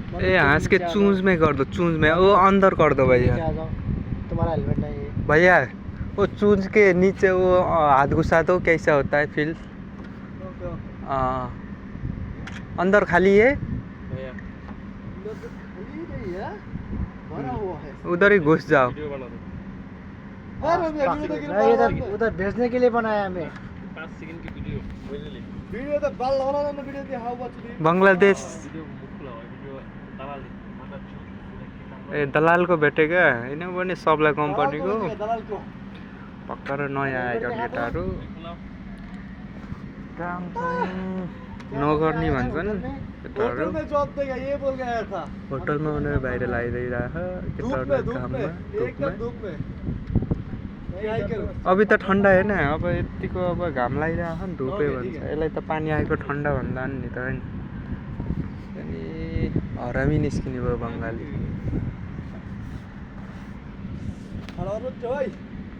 ए हाँस के चूंज में कर दो, चूंज में वो अंदर कर दो भैया। तुम्हारा हेलमेट नहीं है भैया वो चूंज के नीचे वो हाथ घुसा दो, कैसा होता है फील? अंदर खाली है, उधर ही घुस जाओ। उधर भेजने के लिए बनाया हमें। बंगलादेश ए दलाल को भेटेगा होइन पनि सबलाई कम्पनीको भर्खर नयाँ आएका केटाहरू काम चाहिँ नगर्ने भन्छन् केटाहरू। होटलमा उनीहरू बाहिर लगाइदिइरहेछ केटाहरू घाममा धुपमा। अभी त ठन्डा होइन, अब यतिको अब घाम लागिरहेछ नि, धुपै भन्छ यसलाई त। पानी आएको ठन्डा भन्दा नि त होइन। अनि हरामी निस्किने भयो बङ्गाली।